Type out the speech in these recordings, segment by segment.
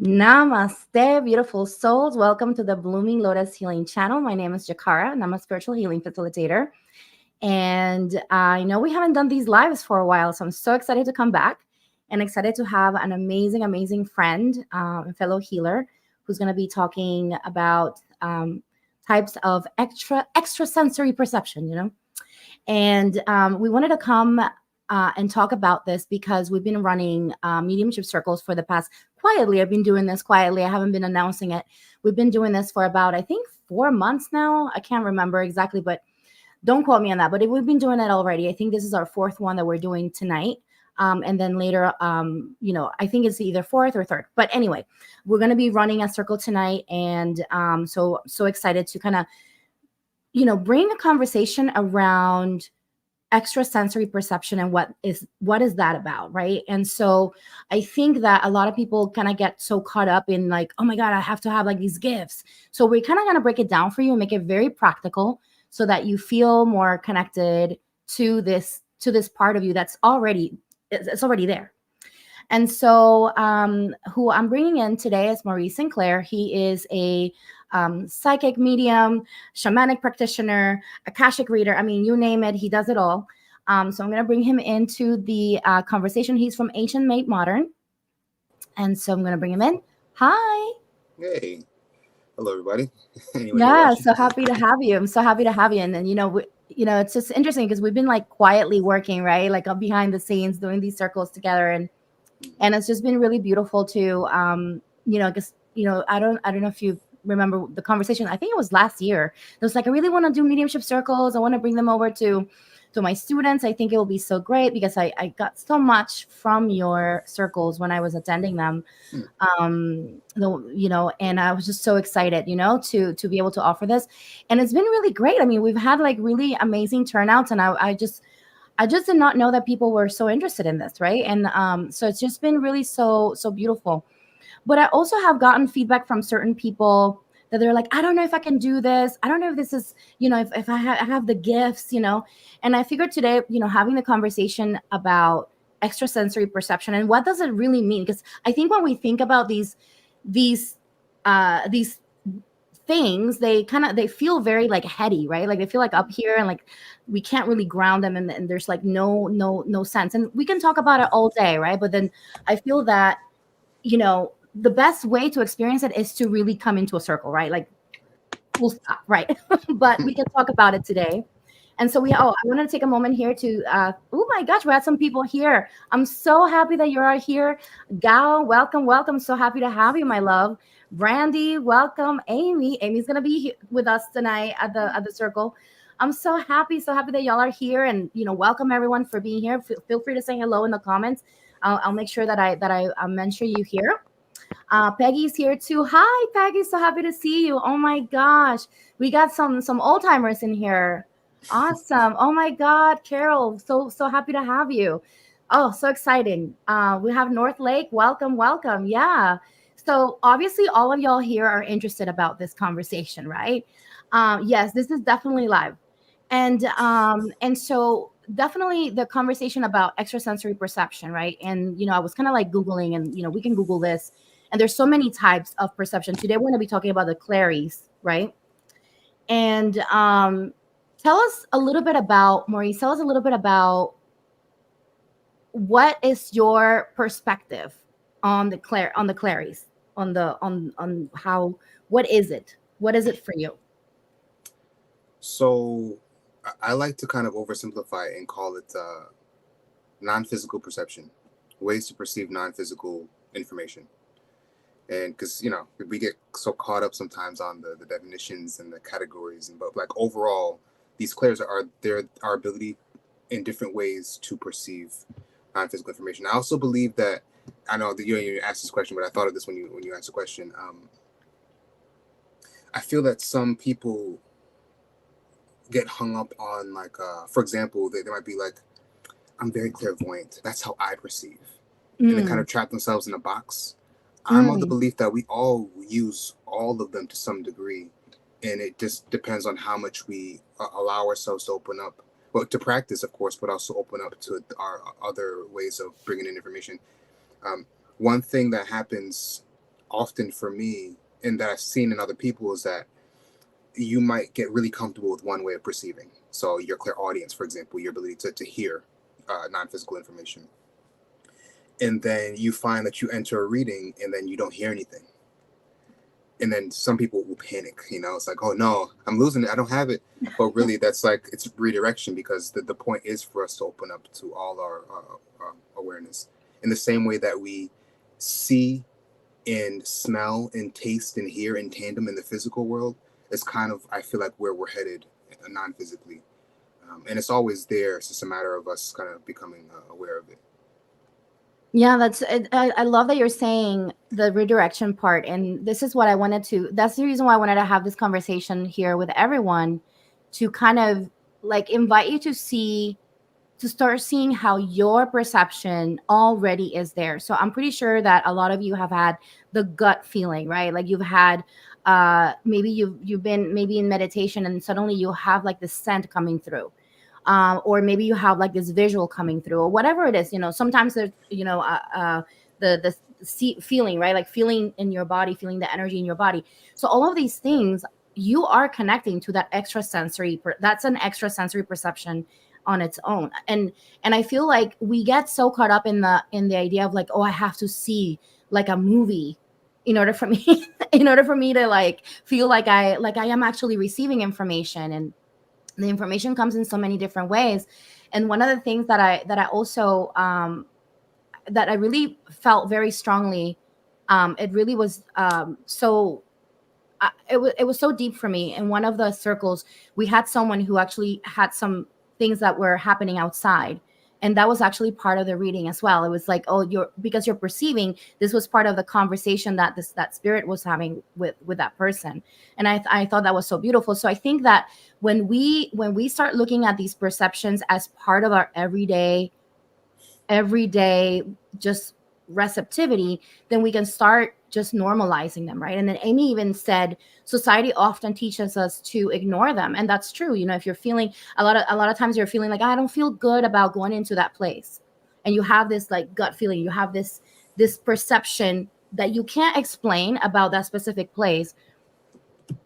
Namaste, beautiful souls. Welcome to the Blooming Lotus Healing Channel. My name is Jikara, and I'm a spiritual healing facilitator. And I know we haven't done these lives for a while, so I'm so excited to come back and excited to have an amazing, amazing friend, fellow healer, who's going to be talking about types of extrasensory perception. And we wanted to come and talk about this because we've been running mediumship circles for the past quietly. I've been doing this quietly. I haven't been announcing it. We've been doing this for about, I think, 4 months now. I can't remember exactly, but don't quote me on that. But we've been doing it already. I think this is our fourth one that we're doing tonight. And then later, I think it's either fourth or third. But anyway, we're going to be running a circle tonight. And so excited to kind of, bring a conversation around extrasensory perception and what is that about, right? And so I think that a lot of people kind of get so caught up in like, oh my god, I have to have like these gifts. So we're kind of going to break it down for you and make it very practical so that you feel more connected to this part of you that's already there. And so who I'm bringing in today is Maurice Sinclair. He is a psychic medium, shamanic practitioner, Akashic reader. I mean, you name it, he does it all. So I'm going to bring him into the conversation. He's from Ancient Made Modern. And so I'm going to bring him in. Hi. Hey. Hello, everybody. Yeah, so happy to have you. I'm so happy to have you. And then, it's just interesting because we've been like quietly working, right? Like behind the scenes doing these circles together. And it's just been really beautiful to, because, I don't know if you remember the conversation. I think it was last year. It was like, I really want to do mediumship circles. I want to bring them over to my students. I think it will be so great because I got so much from your circles when I was attending them. And I was just so excited, to be able to offer this. And it's been really great. I mean, we've had like really amazing turnouts, and I just did not know that people were so interested in this, right? And so it's just been really so beautiful. But I also have gotten feedback from certain people that they're like, I don't know if I can do this. I don't know if this is, if I have the gifts, And I figured today, having the conversation about extrasensory perception and what does it really mean? Because I think when we think about these things, they feel very like heady, right? Like they feel like up here and like we can't really ground them, and there's like no sense. And we can talk about it all day, right? But then I feel that the best way to experience it is to really come into a circle, right? Like full stop, right? But we can talk about it today. And so I want to take a moment here to, oh my gosh, we had some people here. I'm so happy that you are here. Gal, welcome. So happy to have you, my love. Brandy, welcome. Amy's going to be with us tonight at the circle. I'm so happy that y'all are here, and welcome everyone for being here. Feel free to say hello in the comments. I'll make sure that I mention you here. Peggy's here too. Hi, Peggy. So happy to see you. Oh my gosh, we got some old timers in here. Awesome. Oh my God, Carol. So happy to have you. Oh, so exciting. We have North Lake. Welcome. Yeah. So obviously, all of y'all here are interested about this conversation, right? Yes, this is definitely live, and so definitely the conversation about extrasensory perception, right? And I was kind of like Googling, and we can Google this. And there's so many types of perception. Today, we're going to be talking about the claries, right? And tell us a little bit about, Maurice, tell us a little bit about what is your perspective on the claries, on how, what is it? What is it for you? So I like to kind of oversimplify it and call it non-physical perception, ways to perceive non-physical information. And because we get so caught up sometimes on the definitions and the categories, but like overall, these clairs are our ability in different ways to perceive non-physical information. I also believe that, I know that you asked this question, but I thought of this when you asked the question. I feel that some people get hung up on like, for example, they might be like, I'm very clairvoyant. That's how I perceive, and they kind of trap themselves in a box. I'm of the belief that we all use all of them to some degree, and it just depends on how much we allow ourselves to open up, well, to practice, of course, but also open up to our other ways of bringing in information. One thing that happens often for me, and that I've seen in other people, is that you might get really comfortable with one way of perceiving. So your clairaudience, for example, your ability to hear non-physical information. And then you find that you enter a reading and then you don't hear anything. And then some people will panic, it's like, oh no, I'm losing it, I don't have it. But really, that's like, it's redirection, because the point is for us to open up to all our awareness. In the same way that we see and smell and taste and hear in tandem in the physical world, is kind of, I feel like, where we're headed non-physically. And it's always there. It's just a matter of us kind of becoming aware of it. Yeah, I love that you're saying the redirection part. And this is what I wanted to, that's the reason why I wanted to have this conversation here with everyone, to kind of like invite you to start seeing how your perception already is there. So I'm pretty sure that a lot of you have had the gut feeling, right? Like you've had, maybe you've been maybe in meditation and suddenly you have like the scent coming through. Or maybe you have like this visual coming through, or whatever it is. Sometimes there's the feeling, right? Like feeling in your body, feeling the energy in your body. So all of these things, you are connecting to that extrasensory. That's an extrasensory perception on its own. And I feel like we get so caught up in the idea of like, oh, I have to see like a movie in order for me to like feel like I am actually receiving information. And the information comes in so many different ways. And one of the things that I also that I really felt very strongly, it really was it was so deep for me. In one of the circles, we had someone who actually had some things that were happening outside, and that was actually part of the reading as well. It was like, oh, because you're perceiving, this was part of the conversation that that spirit was having with that person. And I thought that was so beautiful. So I think that when we start looking at these perceptions as part of our everyday just receptivity, then we can start just normalizing them, right? And then Amy even said society often teaches us to ignore them, and that's true. If you're feeling a lot of times, you're feeling like, I don't feel good about going into that place, and you have this like gut feeling, you have this perception that you can't explain about that specific place.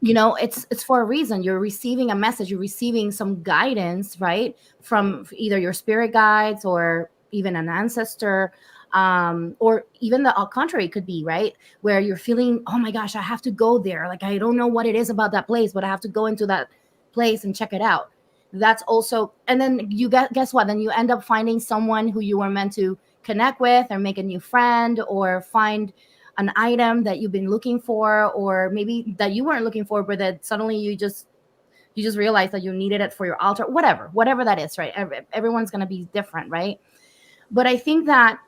It's for a reason. You're receiving a message, you're receiving some guidance, right, from either your spirit guides or even an ancestor, or even the contrary could be, right, where you're feeling, oh my gosh, I have to go there, like I don't know what it is about that place, but I have to go into that place and check it out. That's also, and then you guess what, then you end up finding someone who you were meant to connect with, or make a new friend, or find an item that you've been looking for, or maybe that you weren't looking for, but that suddenly you just realize that you needed it for your altar, whatever that is, right? Everyone's going to be different, right? But I think that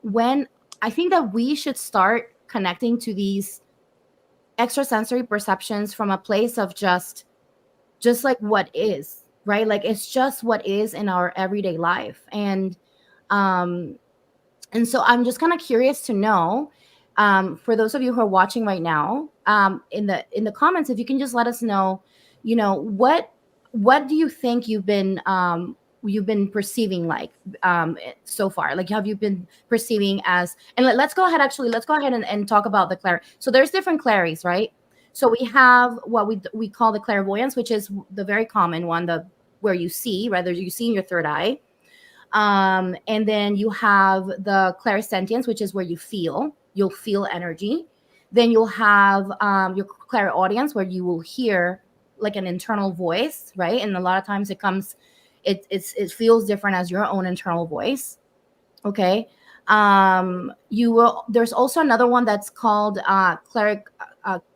when I think that we should start connecting to these extrasensory perceptions from a place of just like what is, right? Like it's just what is in our everyday life. And so I'm just kind of curious to know, for those of you who are watching right now, in the comments, if you can just let us know, what do you think you've been perceiving, like, so far? Like, have you been perceiving as, and let's go ahead and talk about the clair. So there's different claries, right? So we have what we call the clairvoyance, which is the very common one, where you see, rather you see in your third eye. And then you have the clairsentience, which is where you'll feel energy. Then you'll have your clairaudience, where you will hear like an internal voice, right? And a lot of times it feels different as your own internal voice. Okay. There's also another one that's called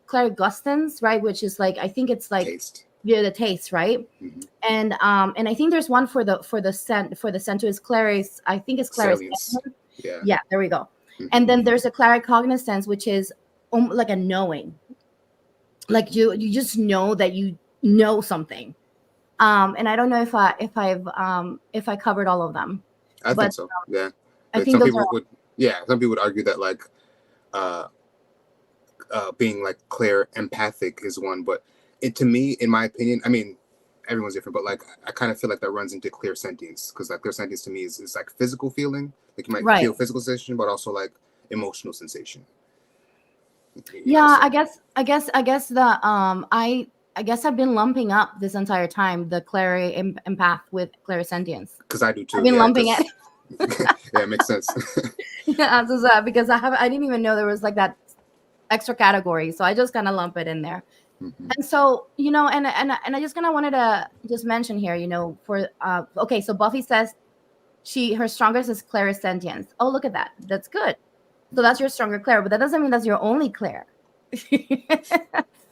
clairgustance, right? Which is like, I think it's like Taste. Yeah, the taste, right? Mm-hmm. And I think there's one for the scent to is claris. I think it's claris. Yeah, there we go. Mm-hmm. And then there's a claricognizance, which is like a knowing, like you just know that you know something. And I don't know if I covered all of them. I think so. Yeah. I think some people would argue that like being like clair empathic is one, but to me, in my opinion, I mean, everyone's different, but like I kind of feel like that runs into clairsentience, because like clairsentience to me is like physical feeling, like you might feel physical sensation, but also like emotional sensation. You know, Yeah, so I guess I guess I've been lumping up this entire time the empath with clairsentience. because I do I've too. been Yeah, lumping it. because yeah, it makes sense. Yeah, so, because I didn't even know there was like that extra category, so I just kind of lump it in there. Hmm. And so, and I just kind of wanted to just mention here, for okay, so Buffy says her strongest is clairsentience. Oh, look at that. That's good. So that's your stronger Claire, but that doesn't mean that's your only Claire.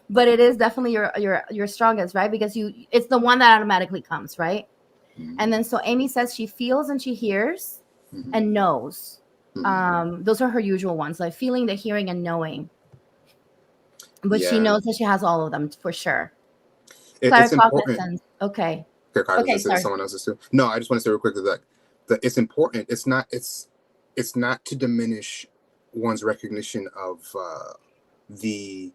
But it is definitely your strongest, right? Because it's the one that automatically comes, right? Hmm. And then so Amy says she feels and she hears Hmm. and knows. Hmm. Those are her usual ones, like feeling, the hearing, and knowing. But she Yeah, knows that she has all of them for sure. it's important. Claircognizance. Okay. Okay, Okay, cognizance is sorry. someone else's too. No, I just want to say real quick that it's important. It's not to diminish one's recognition of the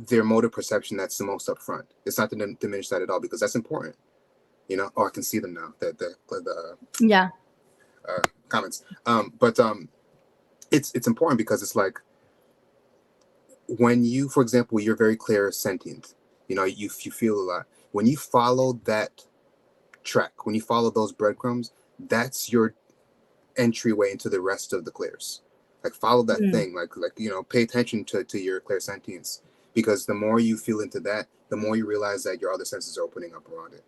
their mode of perception that's the most upfront. It's not to diminish that at all because that's important. You know, oh, I can see them now. The Yeah. comments. But it's important because it's like when you, for example, you're very clear sentient. You know, you feel a lot. When you follow that track, when you follow those breadcrumbs, that's your entryway into the rest of the clairs. Like follow that Mm. thing. Like pay attention to your clairsentience because the more you feel into that, the more you realize that your other senses are opening up around it.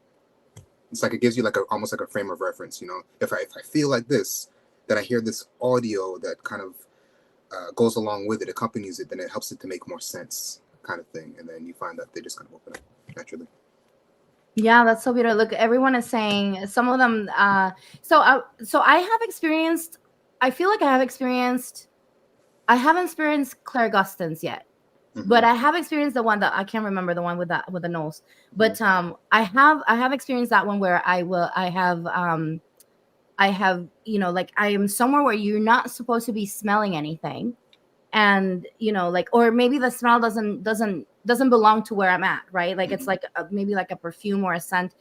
It's like it gives you like almost like a frame of reference. You know, if I feel like this, then I hear this audio that kind of goes along with it, accompanies it, then it helps it to make more sense, kind of thing. And then you find that they just kind of open up naturally. Yeah, that's so beautiful. Look, everyone is saying some of them. So I have experienced. I feel like I have experienced. I haven't experienced clairgustance yet, Hmm. but I have experienced the one that I can't remember, the one with the nose. Hmm. But I have experienced that one where I have, like I am somewhere where you're not supposed to be smelling anything, and like, or maybe the smell doesn't belong to where I'm at, right? Like it's Hmm. like maybe like a perfume or a scent,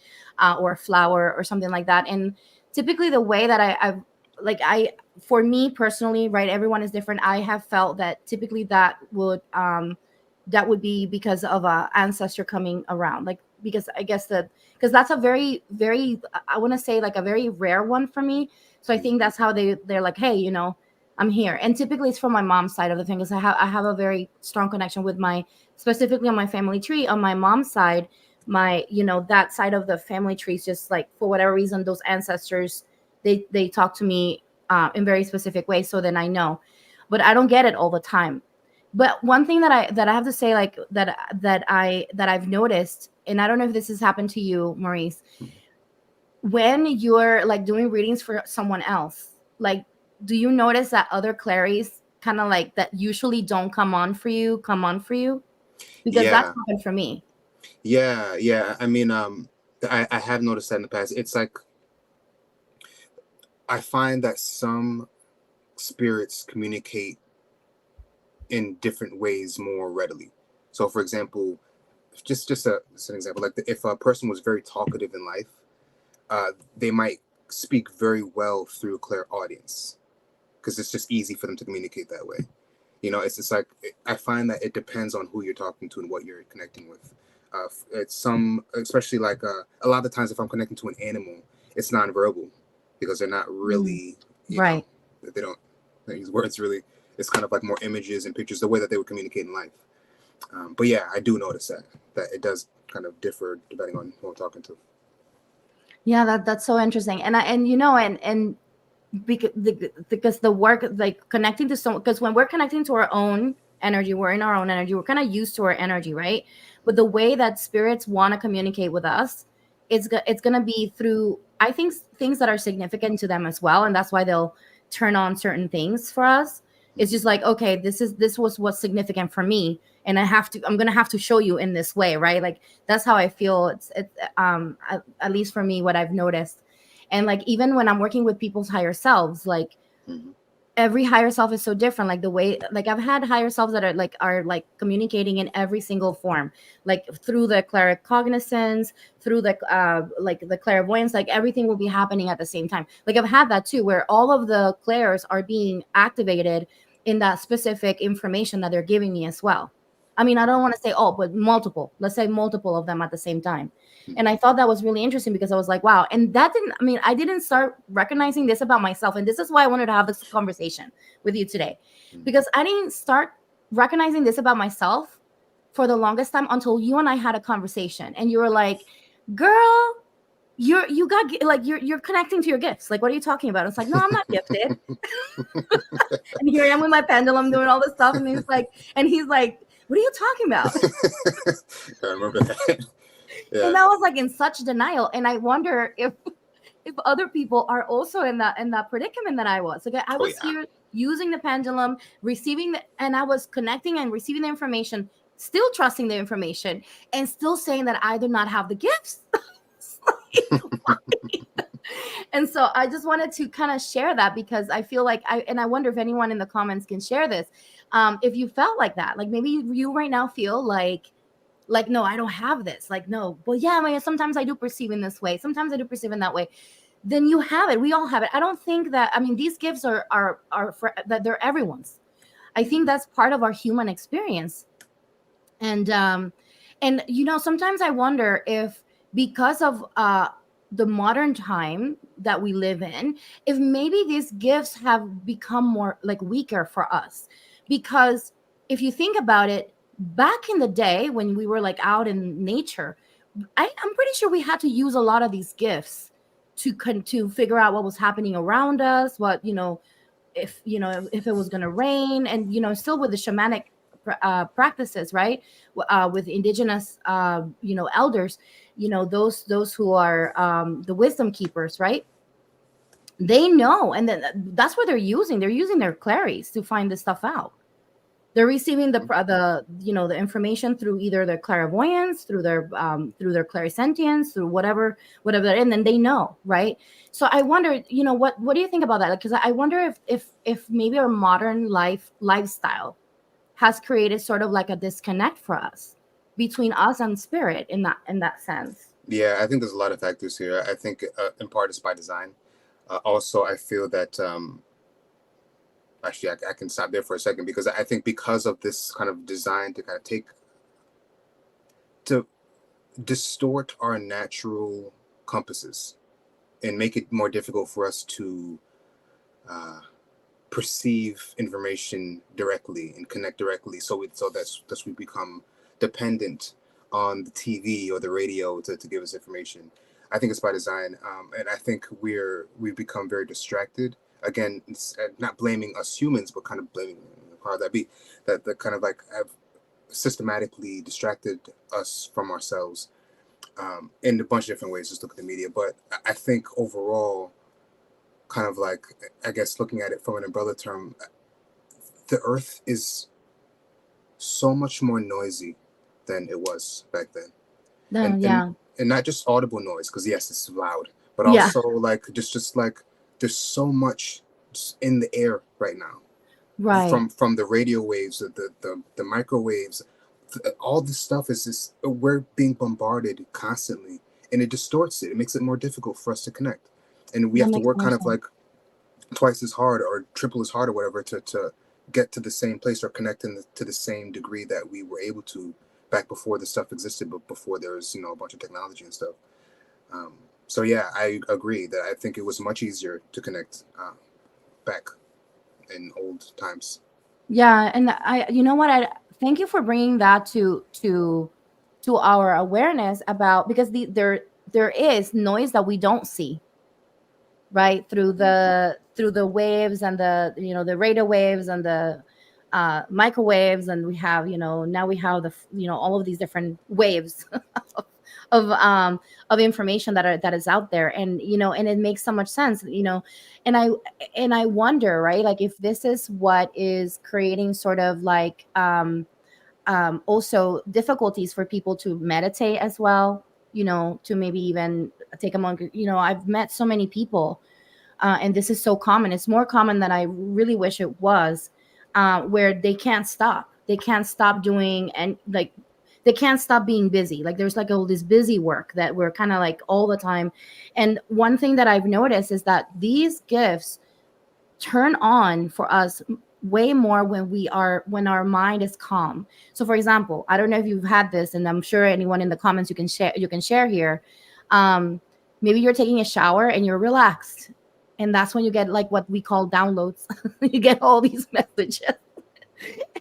or a flower or something like that. And typically the way that I've like I for me personally, right, everyone is different. I have felt that typically that would be because of a ancestor coming around, like, because I guess because that's a very, very, I want to say, like a very rare one for me. So I think that's how they're like, hey, I'm here. And typically it's from my mom's side of the thing, because I have a very strong connection with specifically on my family tree. On my mom's side, that side of the family tree is just like, for whatever reason, those ancestors, they talk to me in very specific ways. So then I know, but I don't get it all the time. But one thing that I have to say, like, that I've noticed, and I don't know if this has happened to you, Maurice, when you're like doing readings for someone else, like, do you notice that other claries kind of like that usually don't come on for you? Because that's Yeah, happened for me. yeah. I mean, I have noticed that in the past. It's like I find that some spirits communicate in different ways more readily. So, for example, just an example, like if a person was very talkative in life, they might speak very well through clairaudience because it's just easy for them to communicate that way. You know, it's just like I find that it depends on who you're talking to and what you're connecting with. It's some, especially like a lot of the times if I'm connecting to an animal, it's nonverbal because they're not Mm. really, Right. they don't use words really. It's kind of like more images and pictures, the way that they would communicate in life. But yeah, I do notice that it does kind of differ depending on who I'm talking to. Yeah, that's so interesting. And because the work, like connecting to someone, because when we're connecting to our own energy, we're in our own energy, we're kind of used to our energy, right? But the way that spirits want to communicate with us, it's going to be through, I think, things that are significant to them as well, and that's why they'll turn on certain things for us. It's just Hmm. like, okay, this was what's significant for me, and I'm going to have to show you in this way, right? Like that's how I feel. It's at least for me, what I've noticed. And like, even when I'm working with people's higher selves, like Hmm. every higher self is so different. Like the way, like I've had higher selves that are like communicating in every single form, like through the claircognizance, through the like the clairvoyance, like everything will be happening at the same time. Like I've had that too, where all of the clairs are being activated in that specific information that they're giving me as well. I mean, I don't want to say all, but multiple. Let's say multiple of them at the same time. And I thought that was really interesting because I was like, wow. And that didn't, I mean, I didn't start recognizing this about myself. And this is why I wanted to have this conversation with you today, because I didn't start recognizing this about myself for the longest time until you and I had a conversation. And you were like, girl, you got like you're connecting to your gifts. Like, what are you talking about? It's like, no, I'm not gifted. And here I am with my pendulum doing all this stuff, and he's like, what are you talking about? I remember that. Yeah. And I was like in such denial. And I wonder if other people are also in that predicament that I was. Like I was here using the pendulum, receiving and I was connecting and receiving the information, still trusting the information, and still saying that I do not have the gifts. And so I just wanted to kind of share that, because I feel like I wonder if anyone in the comments can share this. If you felt like that, like maybe you right now feel like, no, I don't have this. Like, no, well, yeah, I mean, sometimes I do perceive in this way. Sometimes I do perceive in that way. Then you have it. We all have it. I don't think that, I mean, these gifts are for that, they're everyone's. I think that's part of our human experience. And sometimes I wonder if, because of the modern time that we live in, if maybe these gifts have become more like weaker for us. Because if you think about it, back in the day when we were like out in nature, I'm pretty sure we had to use a lot of these gifts to figure out what was happening around us, what, if it was going to rain, and still with the shamanic practices, right? With indigenous elders, those who are the wisdom keepers, right? They know, and then that's what they're using their clairs to find this stuff out. They're receiving the information through either their clairvoyance, through their clairsentience, through whatever, and then they know, right? So I wonder, what do you think about that? Because I wonder if maybe our modern lifestyle has created sort of like a disconnect for us between us and spirit in that sense. Yeah, I think there's a lot of factors here. I think in part it's by design. Also, I feel that actually I can stop there for a second, because I think because of this kind of design to kind of to distort our natural compasses and make it more difficult for us to perceive information directly and connect directly, so that we become dependent on the TV or the radio to give us information. I think it's by design, and I think we've become very distracted. Again, it's not blaming us humans, but kind of blaming the power that be, that kind of like have systematically distracted us from ourselves in a bunch of different ways. Just look at the media, but I think overall, kind of like, I guess looking at it from an umbrella term, the earth is so much more noisy than it was back then. And not just audible noise, because yes, it's loud, but also like just like there's so much in the air right now, right? From the radio waves, the microwaves, all this stuff is just, we're being bombarded constantly, and it distorts it. It makes it more difficult for us to connect, and we have to work kind of like twice as hard or triple as hard or whatever to get to the same place or connect to the same degree that we were able to back before this stuff existed, but before there was a bunch of technology and stuff. So yeah, I agree that I think it was much easier to connect back in old times. Yeah, and I thank you for bringing that to our awareness about, because there is noise that we don't see, right, through the waves and the radio waves and the microwaves, and we have now we have the all of these different waves of information that is out there, and and it makes so much sense, and I wonder, right, like if this is what is creating sort of like also difficulties for people to meditate as well, to maybe even take a moment. I've met so many people, and this is so common. It's more common than I really wish it was, where they can't stop. They can't stop doing, and like they can't stop being busy. Like there's like all this busy work that we're kind of like all the time. And one thing that I've noticed is that these gifts turn on for us way more when our mind is calm. So for example, I don't know if you've had this, and I'm sure anyone in the comments you can share here. um Maybe you're taking a shower and you're relaxed, and that's when you get like what we call downloads. You get all these messages,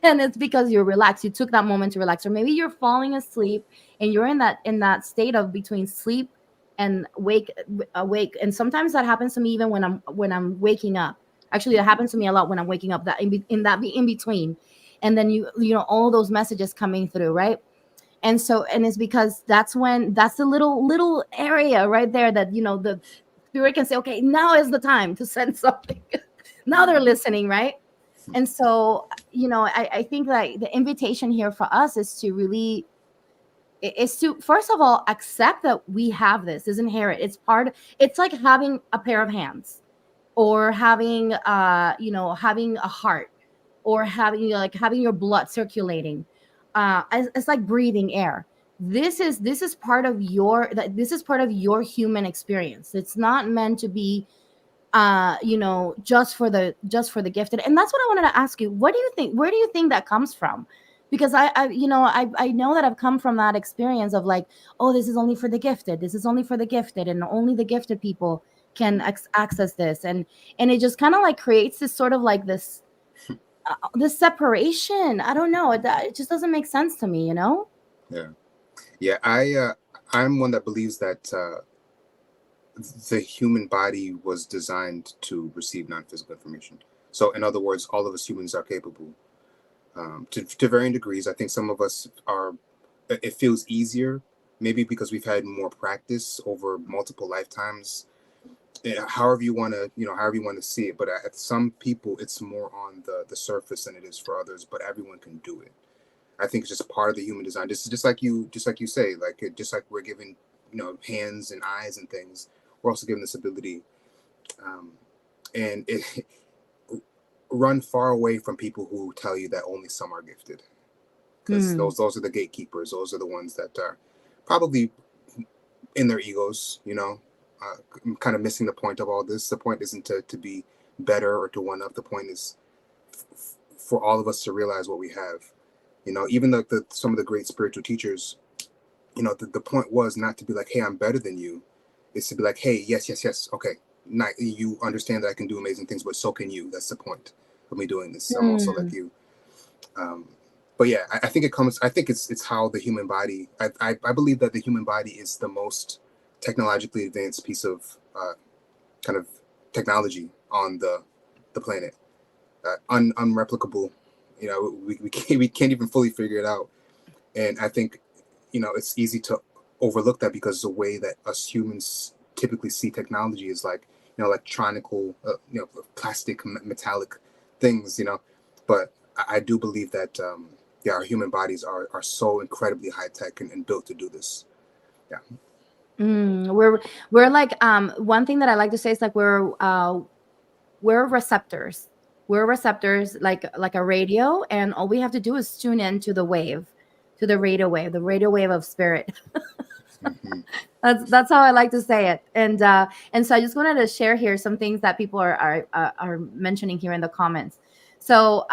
and it's because you're relaxed, you took that moment to relax. Or maybe you're falling asleep and you're in that state of between sleep and awake. And sometimes that happens to me even when I'm waking up. Actually, it happens to me a lot when I'm waking up, that in between. And then you know, all those messages coming through, right? And so, and it's because that's the little area right there that, you know, the spirit can say, okay, now is the time to send something. Now they're listening, right? And so, you know, I think that the invitation here for us is to really, is to first of all accept that we have this is inherent. It's like having a pair of hands, or having you know, having a heart, or having, you know, like having your blood circulating. It's like breathing air. This is part of this is part of your human experience. It's not meant to be you know, just for the gifted. And that's what I wanted to ask you. What do you think, where do you think that comes from? Because I you know, I know that I've come from that experience of like, oh, this is only for the gifted, this is only for the gifted, and only the gifted people can access this. And it just kind of like creates this sort of like this separation. I don't know, it just doesn't make sense to me, you know. Yeah. Yeah. I'm one that believes that the human body was designed to receive non-physical information. So, in other words, all of us humans are capable, to varying degrees. I think some of us are. It feels easier, maybe because we've had more practice over multiple lifetimes. However you want to, however you want to see it. But at some people, it's more on the surface than it is for others. But everyone can do it. I think it's just part of the human design. Just like you say, just like we're given, hands and eyes and things. We're also given this ability, um, and it run far away from people who tell you that only some are gifted, because those are the gatekeepers. Those are the ones that are probably in their egos. Kind of missing the point of all this. The point isn't to be better or to one up. The point is for all of us to realize what we have. Even some of the great spiritual teachers, the point was not to be like, hey, I'm better than you. It's to be like, hey, yes, okay. Not, you understand that I can do amazing things, but so can you. That's the point of me doing this. I'm also like you. But yeah, I think it comes. I think it's how the human body. I believe that the human body is the most technologically advanced piece of kind of technology on the planet. Unreplicable. We can't even fully figure it out. And I think, it's easy to overlook that because the way that us humans typically see technology is like, electronical, plastic, metallic things, But I do believe that, our human bodies are so incredibly high tech and built to do this. Yeah. We're like, one thing that I like to say is like we're receptors. We're receptors like a radio, and all we have to do is tune in to the wave, to the radio wave of spirit. Mm-hmm. That's how I like to say it. And so I just wanted to share here some things that people are mentioning here in the comments. So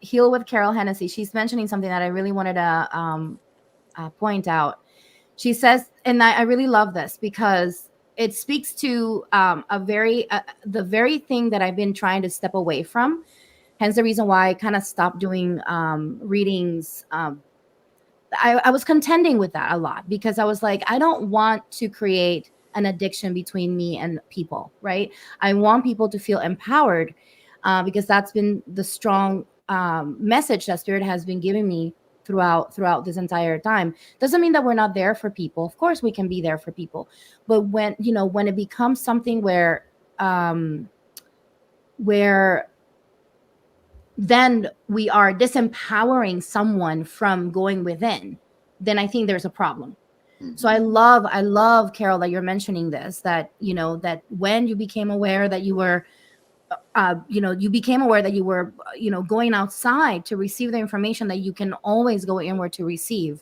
Heal with Carol Hennessy, she's mentioning something that I really wanted to point out. She says, and I really love this because it speaks to the very thing that I've been trying to step away from. Hence the reason why I kind of stopped doing readings. I was contending with that a lot because I was like, I don't want to create an addiction between me and people, right? I want people to feel empowered because that's been the strong message that Spirit has been giving me throughout this entire time. Doesn't mean that we're not there for people. Of course we can be there for people, but when it becomes something where then we are disempowering someone from going within, then I think there's a problem. Mm-hmm. So I love, Carol, that you're mentioning this, that that when you became aware that you were going outside to receive the information that you can always go inward to receive.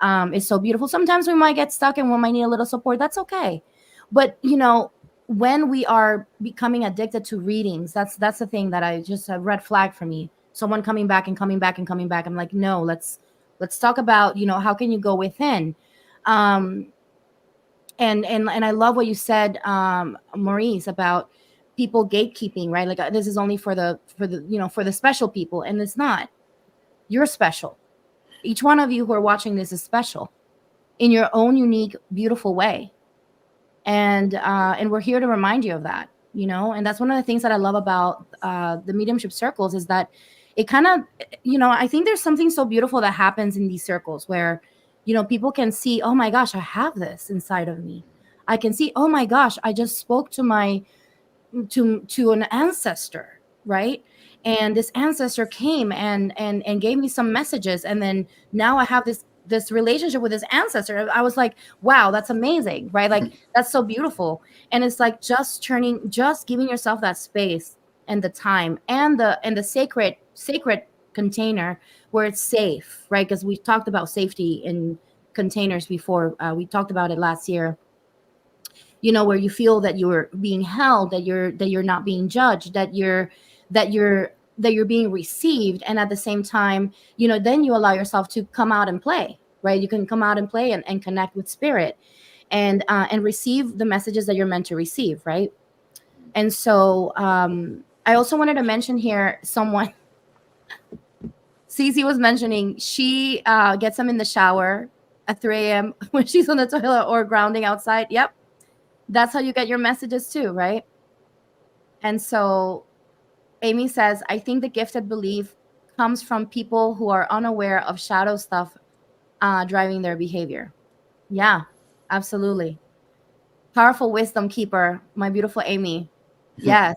It's so beautiful. Sometimes we might get stuck and we might need a little support. That's okay. But when we are becoming addicted to readings, that's the thing that I just a red flag for me. Someone coming back and coming back and coming back. I'm like, no, let's talk about, how can you go within. Um, and I love what you said, Maurice, about people gatekeeping, right? Like, this is only for the for the special people, and it's not. You're special. Each one of you who are watching this is special in your own unique, beautiful way. And we're here to remind you of that, and that's one of the things that I love about the mediumship circles, is that it kind of, I think there's something so beautiful that happens in these circles where, people can see, oh my gosh, I have this inside of me. I can see, oh my gosh, I just spoke to an ancestor, right? And this ancestor came and gave me some messages, and then now I have this relationship with this ancestor. I was like, wow, that's amazing, right? Like, that's so beautiful. And it's like just giving yourself that space and the time and the sacred container where it's safe, right? Because we talked about safety in containers before. We talked about it last year, where you feel that you're being held, that you're not being judged, that you're being received. And at the same time, then you allow yourself to come out and play, right? You can come out and play and connect with spirit and receive the messages that you're meant to receive, right? And so I also wanted to mention here, someone Cece was mentioning, she gets them in the shower at 3 a.m. when she's on the toilet or grounding outside. Yep. That's how you get your messages too, right? And so Amy says, I think the gifted belief comes from people who are unaware of shadow stuff driving their behavior. Yeah, absolutely. Powerful wisdom keeper, my beautiful Amy. Yes.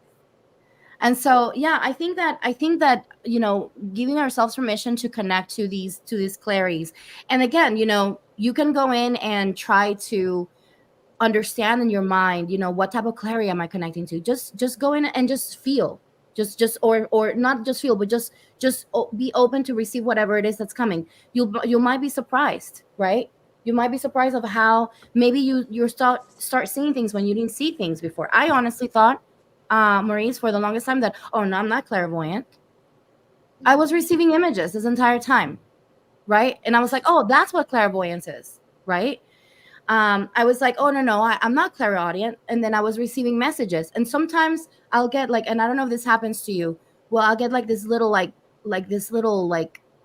And so, yeah, I think that, giving ourselves permission to connect to these claries. And again, you can go in and try to understand in your mind, what type of clarity am I connecting to? Just go in and just feel, or not just feel, but just be open to receive whatever it is that's coming. You might be surprised, right? You might be surprised of how maybe you start seeing things when you didn't see things before. I honestly thought, Maurice, for the longest time, that, oh no, I'm not clairvoyant. I was receiving images this entire time, right? And I was like, oh, that's what clairvoyance is, right? I was like, oh no, I'm not clairaudient. And then I was receiving messages, and sometimes I'll get like, and I don't know if this happens to you. Well, I'll get like this little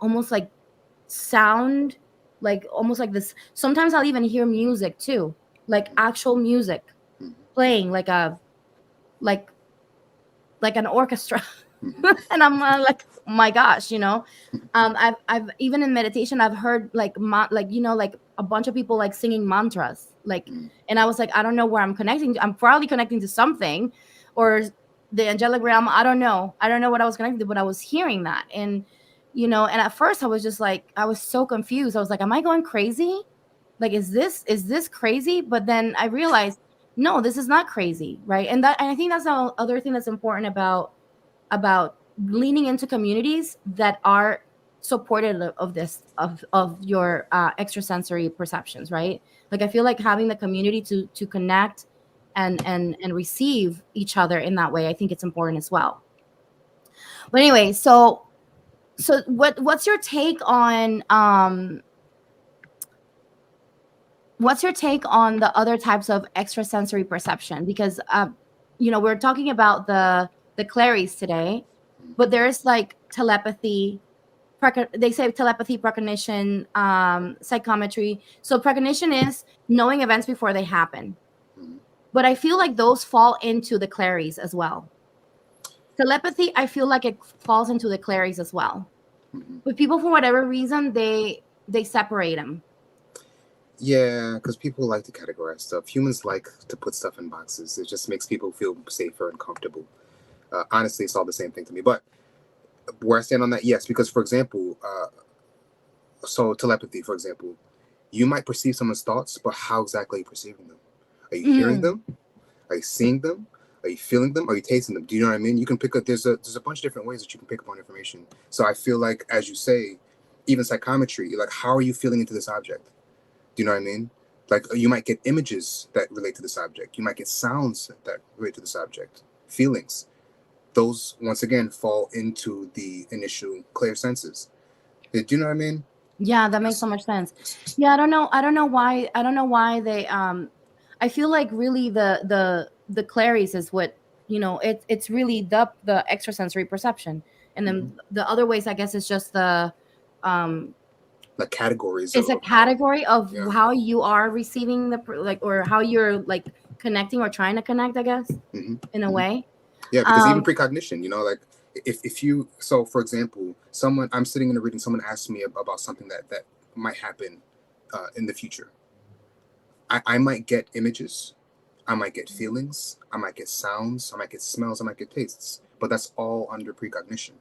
almost like sound, like almost like this. Sometimes I'll even hear music too, like actual music playing, like an orchestra. And I'm like, oh my gosh, I've even in meditation, I've heard like a bunch of people like singing mantras, like, and I was like, I don't know where I'm connecting to. I'm probably connecting to something, or the angelic realm. I don't know what I was connecting to, but I was hearing that. And and at first I was just like, I was so confused. I was like, am I going crazy? Like, is this crazy? But then I realized, no, this is not crazy, right? And I think that's the other thing that's important about leaning into communities that are supportive of this, of your extrasensory perceptions, right? Like, I feel like having the community to connect and receive each other in that way, I think it's important as well. But anyway, so what's your take on the other types of extrasensory perception? Because we're talking about the claries today, but there's like telepathy. They say telepathy, precognition, psychometry. So precognition is knowing events before they happen, but I feel like those fall into the claries as well. Telepathy, I feel like it falls into the claries as well. But people, for whatever reason, they separate them. Yeah, because people like to categorize stuff. Humans like to put stuff in boxes. It just makes people feel safer and comfortable. Honestly, it's all the same thing to me. But where I stand on that, yes, because for example, so telepathy, for example, you might perceive someone's thoughts, but how exactly are you perceiving them? Are you hearing them? Are you seeing them? Are you feeling them? Are you tasting them? Do you know what I mean? You can pick up, there's a bunch of different ways that you can pick up on information. So I feel like, as you say, even psychometry, like, how are you feeling into this object? Do you know what I mean? Like you might get images that relate to the subject. You might get sounds that relate to the subject. Feelings. Those once again fall into the initial clear senses. Do you know what I mean? Yeah, that makes so much sense. Yeah, I don't know. I don't know why. I don't know why they. I feel like really the claries is what, it's really the extrasensory perception, and then the other ways I guess is just the um Like categories it's a of how. category of Yeah. how you are receiving like, or how you're like connecting or trying to connect, I guess, in a way. Yeah, because even Um, precognition, like if you, so for example, someone, I'm sitting in a reading, someone asks me about something that might happen in the future. I might get images, I might get feelings, I might get sounds, I might get smells, I might get tastes, but that's all under precognition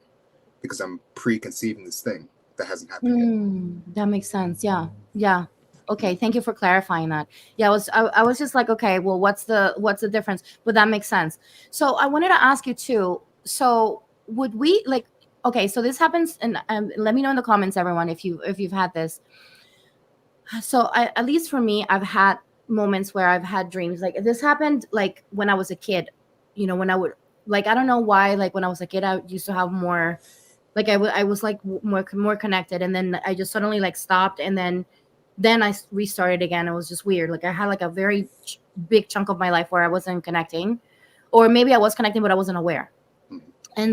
because I'm preconceiving this thing that hasn't happened yet. That makes sense. Yeah. Yeah. Okay. Thank you for clarifying that. Yeah, I was just like, okay, well, what's the difference? But that makes sense. So I wanted to ask you too. So would we like, okay, so this happens, and let me know in the comments, everyone, if you've had this. So at least for me, I've had moments where I've had dreams. Like this happened like when I was a kid, when I would, like, I don't know why, like when I was a kid, I used to have more, like I was like more connected, and then I just suddenly like stopped, and then I restarted again. It was just weird. Like I had like a very big chunk of my life where I wasn't connecting, or maybe I was connecting but I wasn't aware.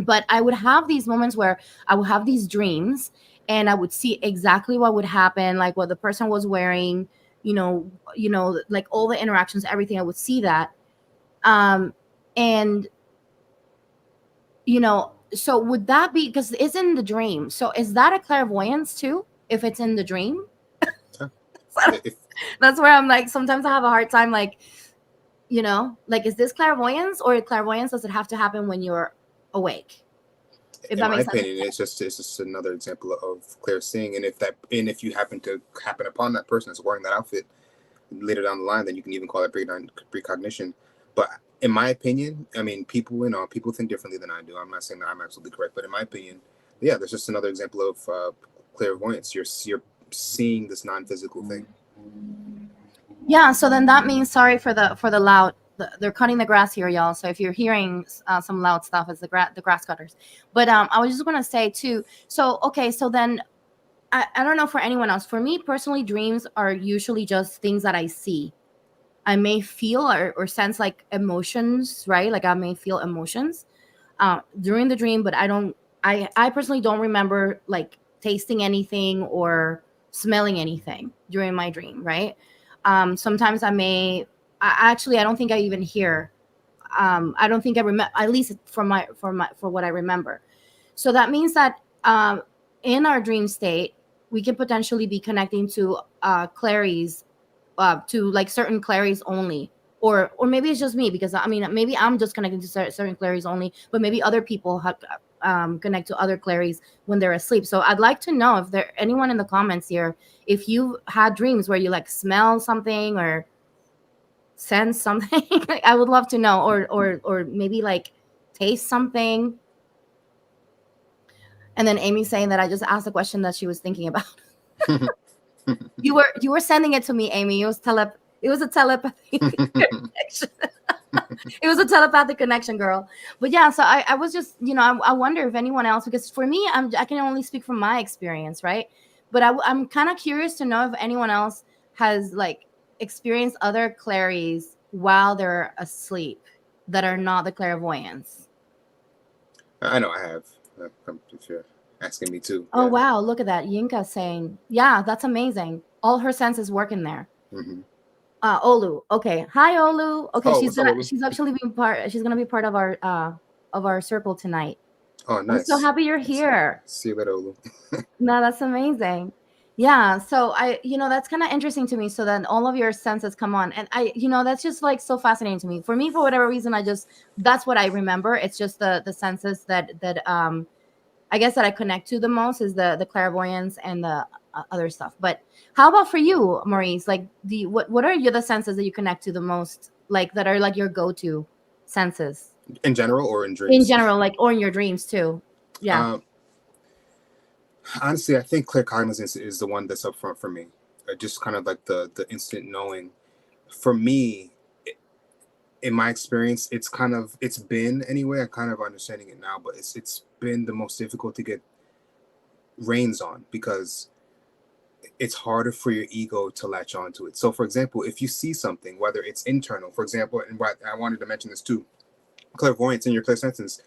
But I would have these moments where I would have these dreams, and I would see exactly what would happen, like what the person was wearing, like all the interactions, everything. I would see that. And so would that be, because it's in the dream, so is that a clairvoyance too if it's in the dream? That's where I'm like, sometimes I have a hard time, like, like, is this clairvoyance, or clairvoyance, does it have to happen when you're awake? If In that my makes sense. opinion, it's just another example of clear seeing. And if you happen to happen upon that person that's wearing that outfit later down the line, then you can even call it precognition. But in my opinion, I mean, people think differently than I do. I'm not saying that I'm absolutely correct, but in my opinion, yeah, there's just another example of clairvoyance. You're seeing this non-physical thing. Yeah, so then that means, sorry for the loud, they're cutting the grass here, y'all. So if you're hearing some loud stuff, it's the grass cutters. But I was just gonna say too. So okay, so then I don't know for anyone else. For me personally, dreams are usually just things that I see. I may feel or sense like emotions, right? Like I may feel emotions during the dream, but I personally don't remember like tasting anything or smelling anything during my dream, right? Sometimes I don't think I even hear. I don't think I remember, at least for what I remember. So that means that in our dream state, we can potentially be connecting to claries, to like certain claries only, or maybe it's just me, because I mean maybe I'm just connecting to certain claries only, but maybe other people connect to other claries when they're asleep. So I'd like to know if there anyone in the comments here, if you've had dreams where you like smell something or sense something. I would love to know, or maybe like taste something. And then Amy saying that I just asked a question that she was thinking about. You were sending it to me, Amy. It was a telepathic connection. It was a telepathic connection, girl. But yeah, so I was just, I wonder if anyone else, because for me, I can only speak from my experience, right? But I'm kind of curious to know if anyone else has like experienced other claries while they're asleep that are not the clairvoyance. I know I have. If you're asking me too. Oh Yeah. wow, look at that. Yinka saying, yeah, that's amazing. All her senses work in there. Olu. Okay. Hi, Olu. Okay, Oh, what's up, Olu? She's gonna be part of our circle tonight. Oh, I'm nice. so happy you're here. See you later, Olu. No, that's amazing. Yeah. So that's kind of interesting to me. So then all of your senses come on. And that's just like so fascinating to me. For me, for whatever reason, that's what I remember. It's just the senses that I guess that I connect to the most is the clairvoyance and the other stuff. But how about for you, Maurice? Like what are the senses that you connect to the most, like that are like your go-to senses? In general or in dreams? In general, like, or in your dreams too. Yeah. Honestly, I think clear cognizance is the one that's up front for me. just kind of like the instant knowing. For me, in my experience, it's been anyway. I'm kind of understanding it now, but it's been the most difficult to get reins on because it's harder for your ego to latch onto it. So, for example, if you see something, whether it's internal, for example, and what I wanted to mention this too, clairvoyance and your clairsentience,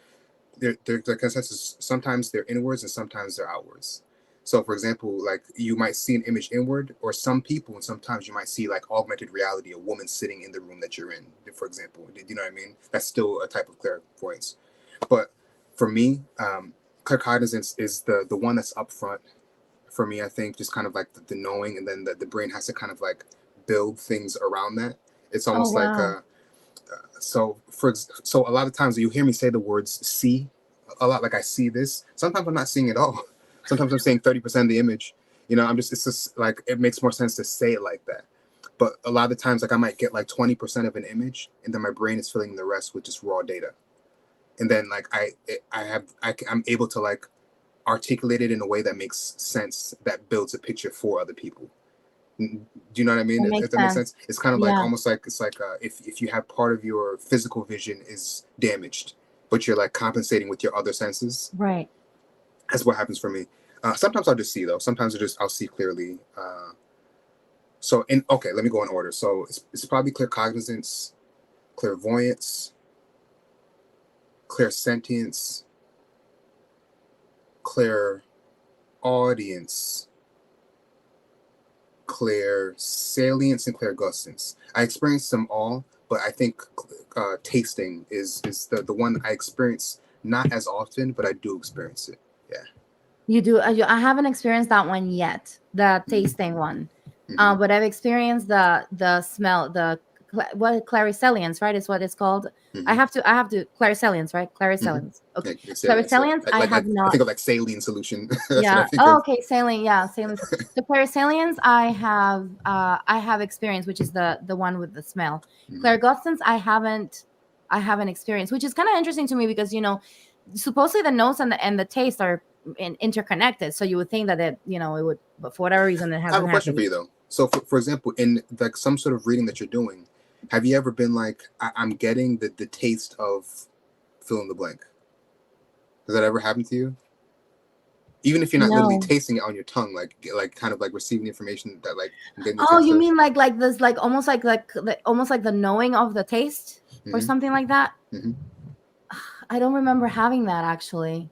their consensus, sometimes they're inwards and sometimes they're outwards. So, for example, like you might see an image inward, or some people, and sometimes you might see like augmented reality, a woman sitting in the room that you're in, for example. Do you know what I mean? That's still a type of clairvoyance. But for me, claircognizance is the one that's up front. For me, I think just kind of like the knowing, and then the brain has to kind of like build things around that. It's Oh, almost like wow. so a lot of times you hear me say the words see a lot, like I see this. Sometimes I'm not seeing it all. Sometimes I'm saying 30% of the image. It's just like it makes more sense to say it like that. But a lot of the times, like I might get like 20% of an image, and then my brain is filling the rest with just raw data. And then like I'm able to like articulate it in a way that makes sense, that builds a picture for other people. Do you know what I mean? That If makes that makes sense. sense, it's kind of like Yeah, almost like it's like if you have part of your physical vision is damaged, but you're like compensating with your other senses. right. That's what happens for me. Sometimes I'll just see though. Sometimes I'll see clearly. Okay, let me go in order. So it's probably claircognizance, clairvoyance, clairsentience, clairaudience, clairsalience, and clairgustance. I experienced them all, but I think tasting is the one I experience not as often, but I do experience it. Yeah. You do. I haven't experienced that one yet, the tasting one. Mm-hmm. But I've experienced the smell, what clarisalience, right? Is what it's called. Mm-hmm. I have to clarisalience, right? Mm-hmm. Clarisalience. Okay. Like salience, yeah. Clarisalience, I Like have I not. think of like saline solution. That's what I Yeah. think Oh, of. okay. Saline. Yeah. Saline. The clarisalience, I have experience, which is the one with the smell. Mm-hmm. Clairgustance, I haven't experienced, which is kind of interesting to me because supposedly the nose and the taste are interconnected. So you would think that it would, but for whatever reason, it I have a hasn't question happened for yet. you though. So for example, in like some sort of reading that you're doing, have you ever been like, I'm getting the taste of fill in the blank? Has that ever happened to you? Even if you're not literally No. tasting it on your tongue, like kind of like receiving the information that like I'm getting the Oh, taste you of. mean like this, like almost like almost like the knowing of the taste or Mm-hmm. something like that? Mm-hmm. I don't remember having that actually.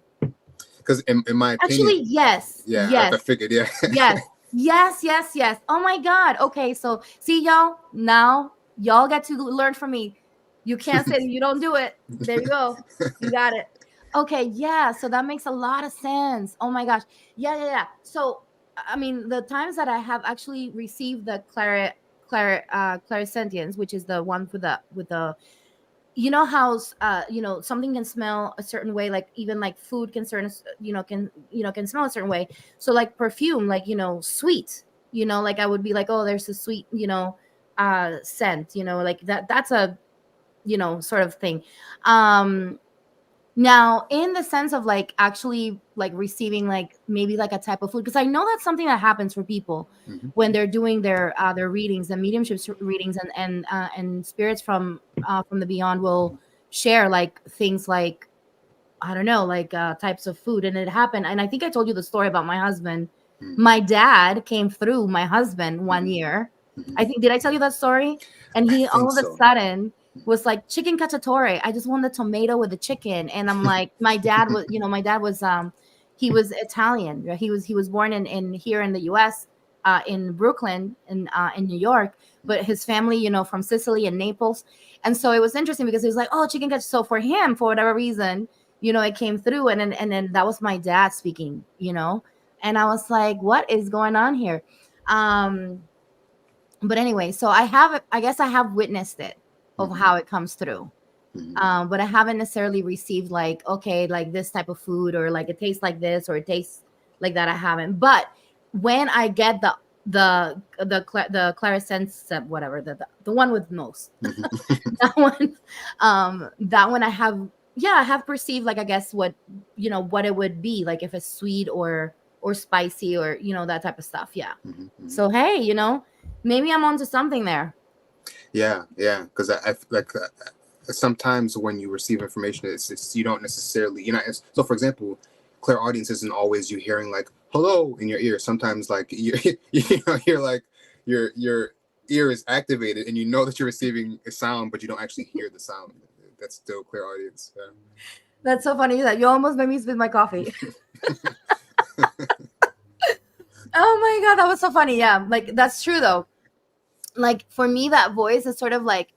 Because in my opinion, Actually, yes, yeah, I yes, figured, yeah. yes, yes, yes, yes. Oh my God. Okay, so see y'all now, y'all get to learn from me. You can't say that you don't do it. There you go. You got it. Okay, yeah. So that makes a lot of sense. Oh my gosh. Yeah, yeah, yeah. So I mean, the times that I have actually received the clairsentience, which is the one with the how something can smell a certain way, like even like food can can smell a certain way. So like perfume, like sweet, like I would be like, oh, there's a sweet scent, like that's a sort of thing. Now, in the sense of like actually like receiving like maybe like a type of food, because I know that's something that happens for people Mm-hmm. when they're doing their readings, and mediumship readings, and spirits from the beyond will share like things like, I don't know, like types of food. And it happened, and I think I told you the story about my husband. Mm-hmm. My dad came through my husband one Mm-hmm. year. Mm-hmm. I think, did I tell you that story? And I he think all of a so. sudden was like, chicken cacciatore. I just want the tomato with the chicken. And I'm like, my dad was he was Italian. Right? He was born in here in the US, in Brooklyn, in New York, but his family, from Sicily and Naples. And so it was interesting because he was like, oh, chicken cacciatore. So for him, for whatever reason, it came through, and then that was my dad speaking, and I was like, what is going on here? But anyway, so I guess I have witnessed it, of Mm-hmm. how it comes through. Mm-hmm. But I haven't necessarily received like, okay, like this type of food, or like it tastes like this, or it tastes like that. I haven't. But when I get the clarisense, whatever, the one with most, that one, I have, yeah, I have perceived, like, I guess what it would be like, if it's sweet or spicy, or that type of stuff. Yeah. Mm-hmm. So hey, maybe I'm onto something there. Yeah, because I like sometimes when you receive information, it's you don't necessarily, so for example, clairaudience isn't always you hearing like hello in your ear. Sometimes like you're like your ear is activated and you know that you're receiving a sound, but you don't actually hear the sound. That's still clairaudience. Yeah. That's so funny that you almost made me spit my coffee. Oh my God, that was so funny. Yeah, like that's true though. Like for me, that voice is sort of like,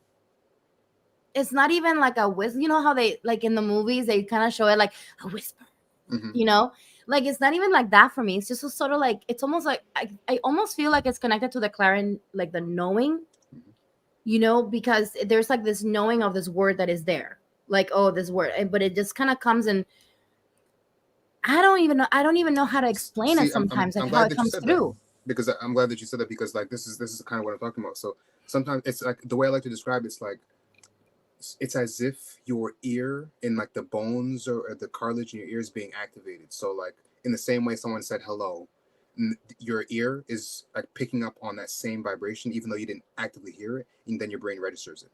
it's not even like a whisper. You know how they, like in the movies, they kind of show it like a whisper, Mm-hmm. like it's not even like that for me. It's just a sort of like, it's almost like I almost feel like it's connected to the clarion, like the knowing, because there's like this knowing of this word that is there, like, oh, this word, but it just kind of comes in. I don't even know how to explain it See, sometimes, like I'm how glad it that you comes said that, through. because I'm glad that you said that, because like this is kind of what I'm talking about. So sometimes it's like the way I like to describe it's like it's as if your ear in like the bones or the cartilage in your ear is being activated. So like in the same way someone said hello, your ear is like picking up on that same vibration, even though you didn't actively hear it, and then your brain registers it,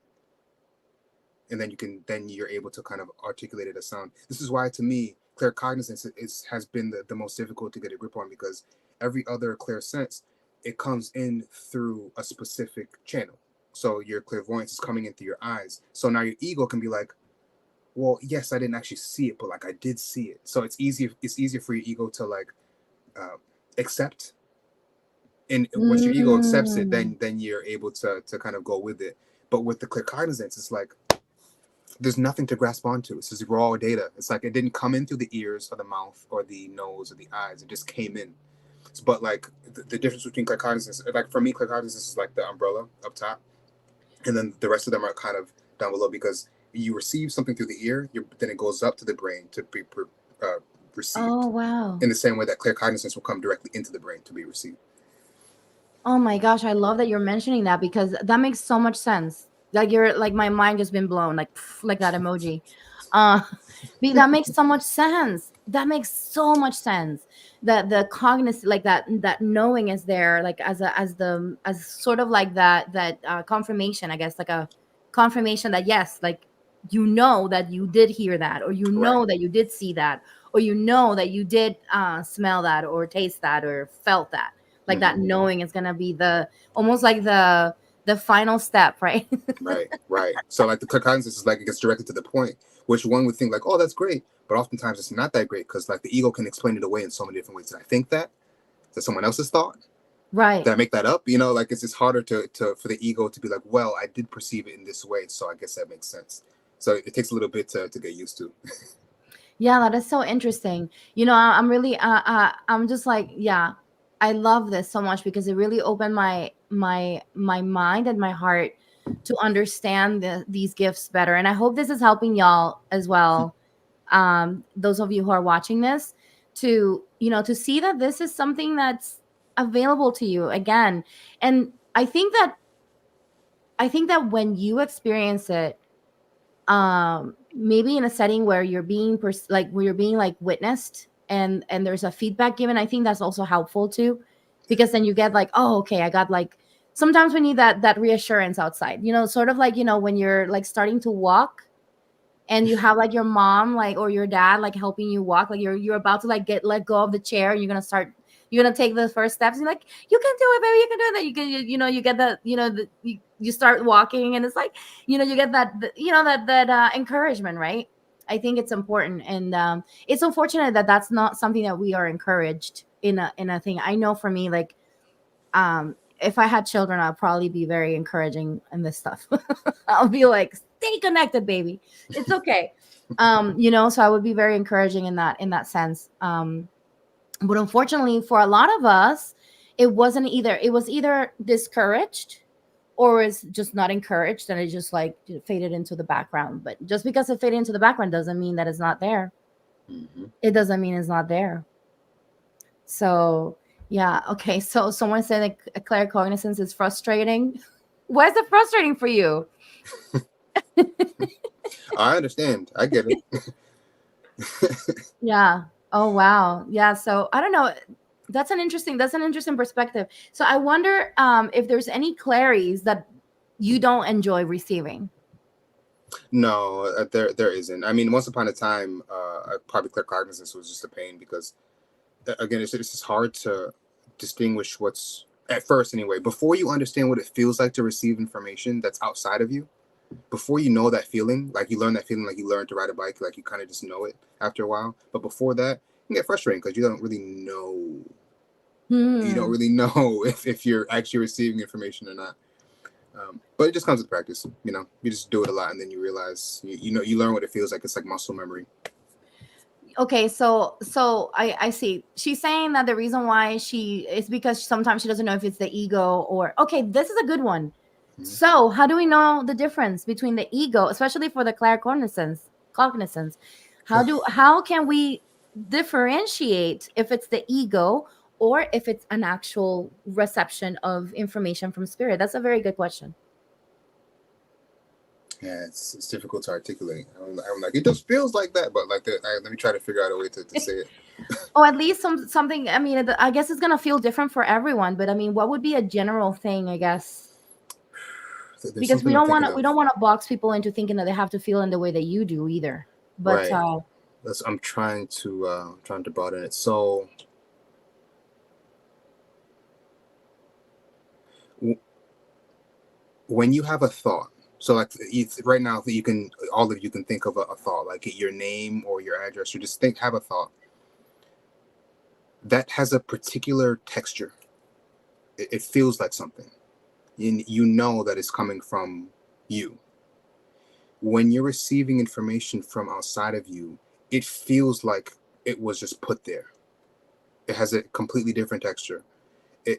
and then you're able to kind of articulate it as sound. This is why to me claircognizance has been the most difficult to get a grip on, because every other clear sense, it comes in through a specific channel. So your clairvoyance is coming in through your eyes. So now your ego can be like, well, yes, I didn't actually see it, but like I did see it. So it's easier for your ego to like accept. And once your ego accepts it, Mm. then you're able to kind of go with it. But with the claircognizance, it's like there's nothing to grasp onto. It's just raw data. It's like it didn't come in through the ears or the mouth or the nose or the eyes. It just came in. But like the difference between claircognizance, like for me, claircognizance is like the umbrella up top, and then the rest of them are kind of down below, because you receive something through the ear, then it goes up to the brain to be Oh received. wow. In the same way that claircognizance will come directly into the brain to be received. Oh my gosh, I love that you're mentioning that, because that makes so much sense. Like you're like, my mind just been blown, like like that emoji. Uh that makes so much sense. That makes so much sense. That the cognizant, like that knowing is there, like as sort of like that confirmation, I guess, like a confirmation that yes, like that you did hear that, or Right. that you did see that, or that you did smell that, or taste that, or felt that. Like that Mm-hmm. knowing is gonna be the almost like the final step, right? Right. So like the claircognizance is like it gets directed to the point, which one would think like, oh, that's great, but oftentimes it's not that great, because like the ego can explain it away in so many different ways. Did I think that? That someone else's thought? Right. Did I make that up? Like it's just harder to for the ego to be like, well, I did perceive it in this way, so I guess that makes sense. So it takes a little bit to get used to. Yeah, that is so interesting. I'm really, I'm just like, yeah, I love this so much, because it really opened my mind and my heart to understand these gifts better. And I hope this is helping y'all as well. Those of you who are watching this, to to see that this is something that's available to you again. And I think that when you experience it, maybe in a setting where you're being like where you're being like witnessed, and there's a feedback given, I think that's also helpful too, because then you get like, oh, okay, I got like, sometimes we need that reassurance outside, sort of like, when you're like starting to walk, and you have like your mom, like, or your dad, like helping you walk, like you're about to like let go of the chair, and you're gonna take the first steps, and you're like, you can do it, baby, you can do that, you get that, you start walking, and it's like, you get that, that encouragement, right? I think it's important, and it's unfortunate that that's not something that we are encouraged in a thing. I know for me, like, if I had children, I'd probably be very encouraging in this stuff. I'll be like, stay connected, baby. It's okay. So I would be very encouraging in that sense. But unfortunately for a lot of us, it wasn't either. It was either discouraged, or is just not encouraged, and it just like faded into the background. But just because it faded into the background doesn't mean that it's not there. Mm-hmm. It doesn't mean it's not there. So yeah, okay. So someone said that claircognizance is frustrating. Why is it frustrating for you? I understand. I get it. Yeah. Oh wow. Yeah. So I don't know. That's an interesting perspective. So I wonder if there's any claries that you don't enjoy receiving. No, there isn't. I mean, once upon a time, probably claircognizance was just a pain because, again, it's just hard to distinguish what's, at first anyway, before you understand what it feels like to receive information that's outside of you. Before you know that feeling, like you learn that feeling, like you learn to ride a bike, like you kind of just know it after a while. But before that, you get frustrating because you don't really know. You don't really know if you're actually receiving information or not. But it just comes with practice. You know, you just do it a lot, and then you realize, you learn what it feels like. It's like muscle memory. Okay, so I see. She's saying that the reason why she is because sometimes she doesn't know if it's the ego or okay, this is a good one. Mm-hmm. So how do we know the difference between the ego, especially for the claircognizance? How can we differentiate if it's the ego or if it's an actual reception of information from spirit? That's a very good question. Yeah, it's difficult to articulate. I'm like, it just feels like that, but like let me try to figure out a way to say it. Oh, at least something. I mean, I guess it's gonna feel different for everyone. But I mean, what would be a general thing? I guess There's because we something I'm don't thinking want to of. box people into thinking that they have to feel in the way that you do either. But Right. I'm trying to broaden it. So when you have a thought, so like right now, all of you can think of a thought, like your name or your address, or just have a thought that has a particular texture. It feels like something. You know that it's coming from you. When you're receiving information from outside of you, it feels like it was just put there. It has a completely different texture.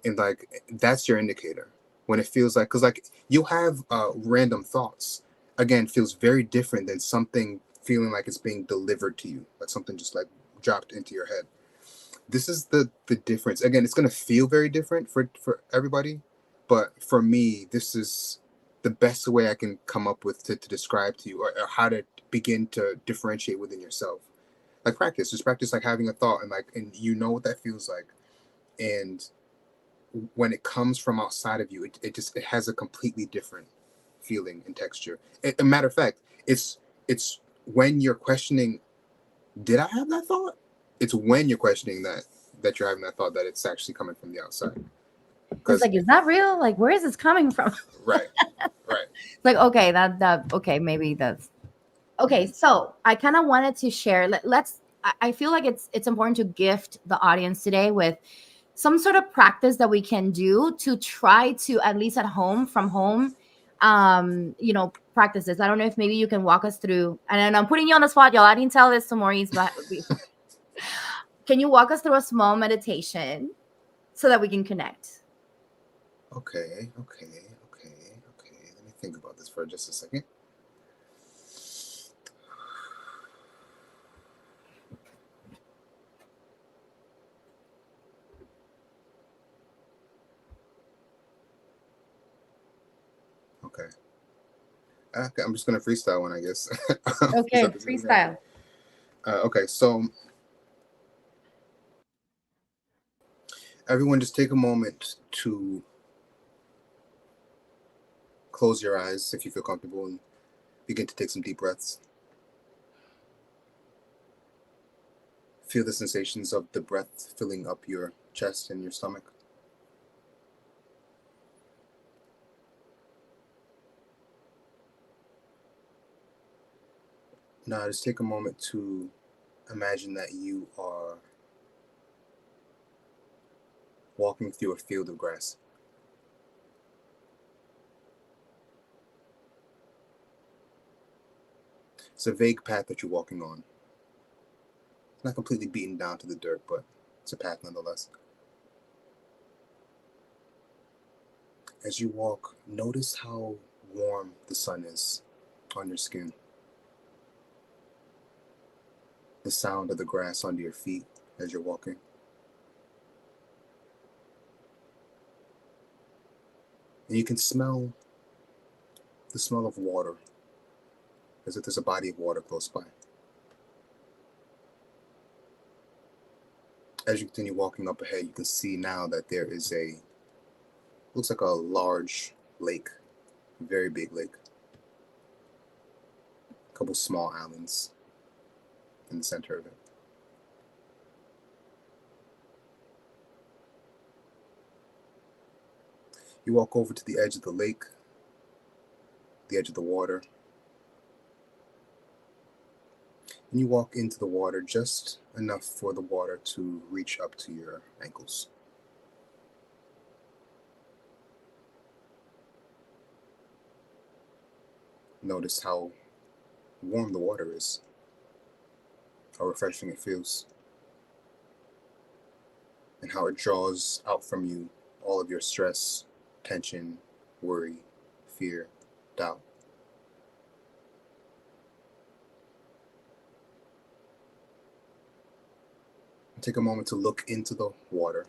And like that's your indicator when it feels like, because like you'll have random thoughts. Again, feels very different than something feeling like it's being delivered to you, like something just like dropped into your head. This is the difference. Again, it's going to feel very different for everybody, but for me, this is the best way I can come up with to describe to you, or how to begin to differentiate within yourself. Like just practice like having a thought, and you know what that feels like. And when it comes from outside of you, it has a completely different feeling and texture. A matter of fact, it's when you're questioning, did I have that thought? It's when you're questioning that you're having that thought, that it's actually coming from the outside. it's like, is that real? Like, where is this coming from? Right. It's like, okay, that okay, maybe that's okay. So I kind of wanted to share. Let's. I feel like it's important to gift the audience today with some sort of practice that we can do to try to, at least at home, from home, practices. I don't know if maybe you can walk us through, and I'm putting you on the spot, y'all. I didn't tell this to Maurice, but can you walk us through a small meditation so that we can connect? Okay. Let me think about this for just a second. Okay. I'm just gonna freestyle one, I guess. Okay, freestyle. Okay, so everyone, just take a moment to close your eyes if you feel comfortable, and begin to take some deep breaths. Feel the sensations of the breath filling up your chest and your stomach. Now, just take a moment to imagine that you are walking through a field of grass. It's a vague path that you're walking on. It's not completely beaten down to the dirt, but it's a path nonetheless. As you walk, notice how warm the sun is on your skin. The sound of the grass under your feet as you're walking. And you can smell the smell of water, as if there's a body of water close by. As you continue walking up ahead, you can see now that there is looks like a large lake, very big lake. A couple small islands in the center of it. You walk over to the edge of the lake, the edge of the water, and you walk into the water just enough for the water to reach up to your ankles. Notice how warm the water is, how refreshing it feels, and how it draws out from you all of your stress, tension, worry, fear, doubt. Take a moment to look into the water,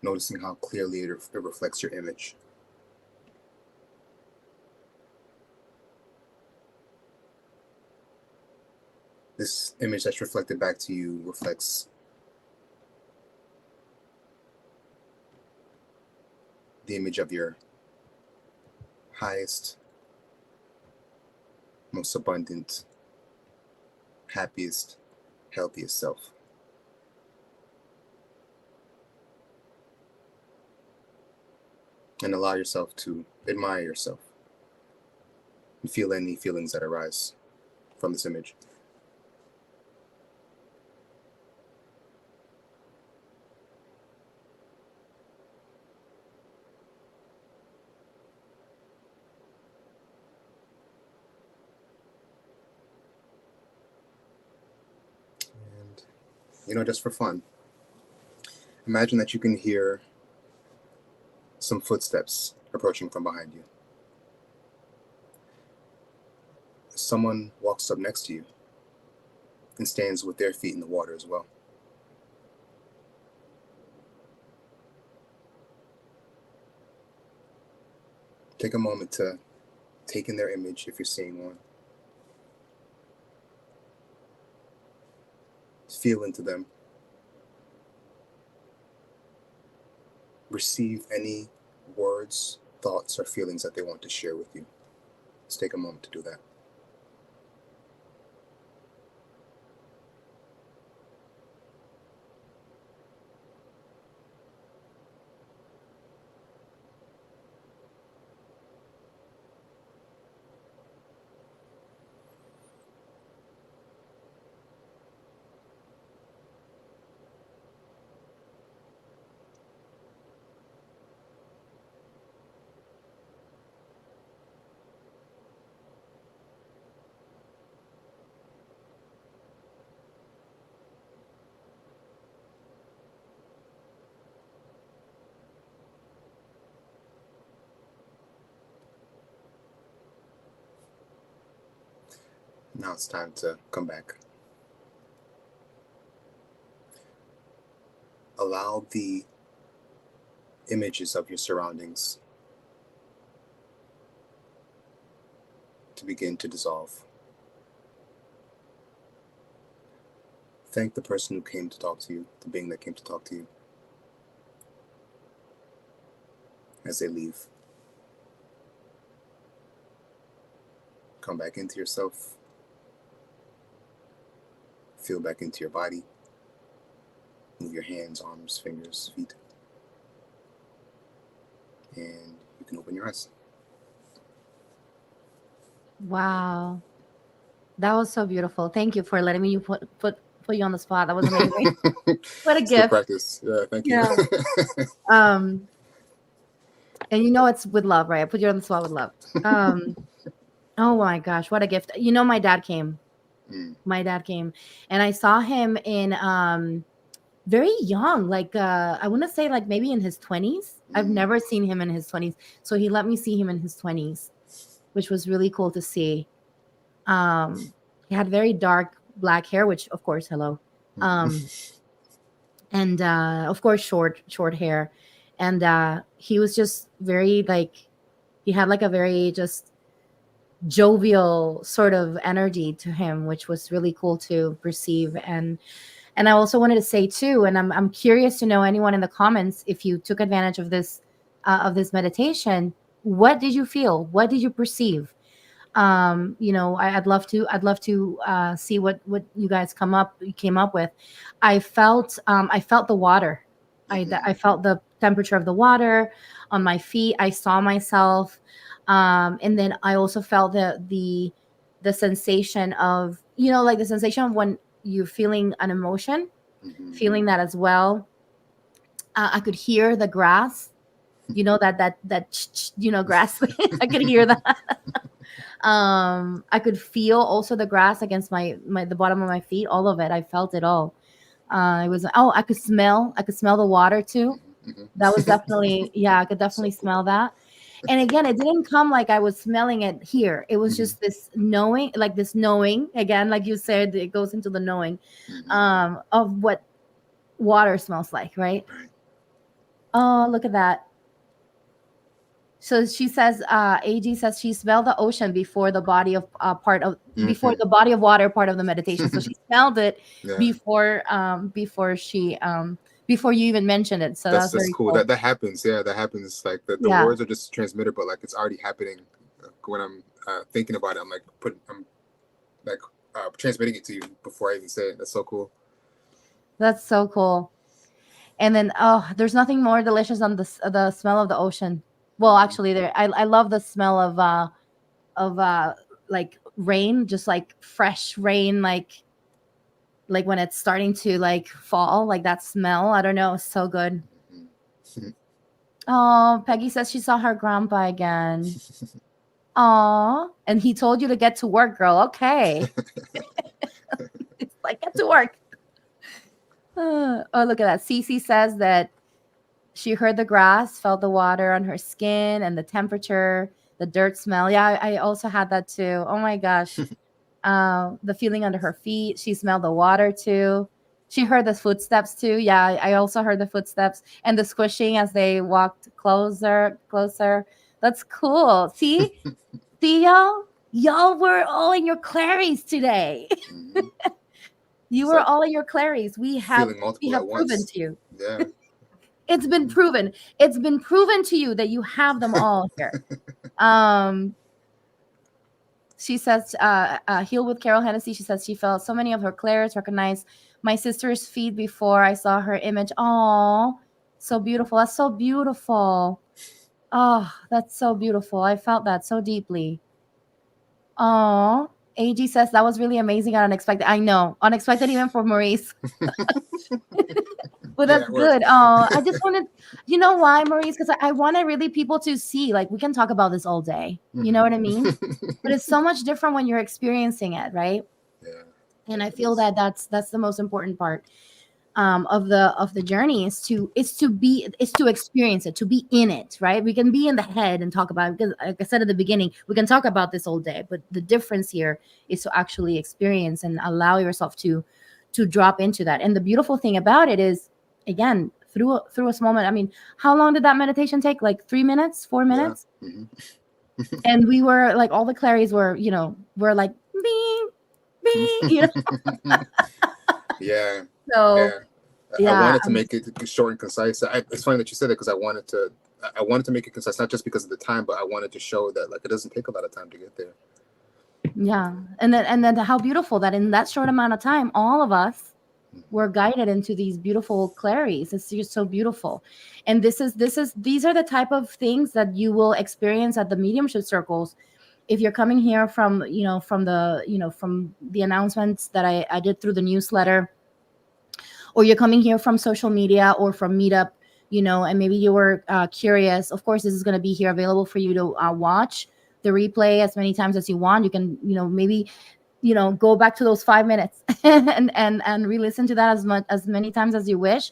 noticing how clearly it reflects your image. This image that's reflected back to you reflects the image of your highest, most abundant, happiest, healthiest self. And allow yourself to admire yourself and feel any feelings that arise from this image. And, just for fun, imagine that you can hear some footsteps approaching from behind you. Someone walks up next to you and stands with their feet in the water as well. Take a moment to take in their image if you're seeing one. Feel into them. Receive any words, thoughts, or feelings that they want to share with you. Let's take a moment to do that. Now it's time to come back. Allow the images of your surroundings to begin to dissolve. Thank the person who came to talk to you, the being that came to talk to you, as they leave. Come back into yourself. Feel back into your body. Move your hands, arms, fingers, feet. And you can open your eyes. Wow. That was so beautiful. Thank you for letting me put you on the spot. That was amazing. What a It's gift. good practice. Yeah, thank you. And it's with love, right? I put you on the spot with love. Oh my gosh, what a gift. My dad came. My dad came, and I saw him in very young, like I want to say like maybe in his 20s. I've never seen him in his 20s. So he let me see him in his 20s, which was really cool to see. He had very dark black hair, which of course, hello. And of course short hair. And he was just very like, he had like a very just jovial sort of energy to him, which was really cool to perceive. And I also wanted to say too, and I'm curious to know, anyone in the comments, if you took advantage of this meditation, what did you feel? What did you perceive? I'd love to see what you guys came up with. I felt the water. I felt the temperature of the water on my feet. I saw myself, and then I also felt the sensation of, like the sensation of when you're feeling an emotion, feeling that as well. I could hear the grass, grass. I could hear that. I could feel also the grass against the bottom of my feet, all of it. I felt it all. It was, I could smell the water too. That was definitely, yeah, I could definitely smell that. And again, it didn't come like I was smelling it here. It was just this knowing, again, like you said, it goes into the knowing of what water smells like, right? Oh, look at that. So she says, AG says she smelled the ocean before the body of before the body of water part of the meditation. So she smelled it before before you even mentioned it. So that's very cool. That happens. Yeah, that happens. Like the words are just transmitted, but like it's already happening when I'm thinking about it. I'm transmitting it to you before I even say it. That's so cool. That's so cool. And then, there's nothing more delicious than the smell of the ocean. Well, actually, I love the smell of like rain, just like fresh rain, like when it's starting to like fall, like that smell. I don't know, it's so good. Oh, Peggy says she saw her grandpa again. Oh, and he told you to get to work, girl. Okay. It's like, get to work. Oh, look at that. Cece says that she heard the grass, felt the water on her skin and the temperature, the dirt smell. Yeah, I also had that too. Oh my gosh. The feeling under her feet. She smelled the water too. She heard the footsteps too. Yeah, I also heard the footsteps and the squishing as they walked closer. That's cool. See, y'all were all in your claries today. You were all in your claries. We have proven to you. Yeah. It's been proven. It's been proven to you that you have them all here. She says, Heal with Carol Hennessy. She says she felt so many of her clairs, recognized my sister's feet before I saw her image. Oh, so beautiful. That's so beautiful. Oh, that's so beautiful. I felt that so deeply. Oh, AG says that was really amazing and unexpected. I know. Unexpected even for Maurice. But that's good. Oh, I just wanted, you know why, Maurice? Because I wanted really people to see, like, we can talk about this all day. You know what I mean? But it's so much different when you're experiencing it, right? Yeah. And I feel that that's the most important part of the journey is to experience it, to be in it, right? We can be in the head and talk about it because, like I said at the beginning, we can talk about this all day. But the difference here is to actually experience and allow yourself to drop into that. And the beautiful thing about it is, again, through a small moment. I mean, how long did that meditation take? Like 3 minutes, 4 minutes? Yeah. And we were like, all the claries were, we're like, bing, bing, Yeah. So I wanted to make it short and concise. It's funny that you said it because I wanted to make it concise, not just because of the time, but I wanted to show that like it doesn't take a lot of time to get there. Yeah. And then how beautiful that in that short amount of time, all of us were guided into these beautiful claries. It's just so beautiful. And these are the type of things that you will experience at the mediumship circles. If you're coming here from the announcements that I did through the newsletter, or you're coming here from social media or from Meetup, and maybe you were curious, of course, this is going to be here available for you to watch the replay as many times as you want. You can, maybe, go back to those 5 minutes and re-listen to that as many times as you wish.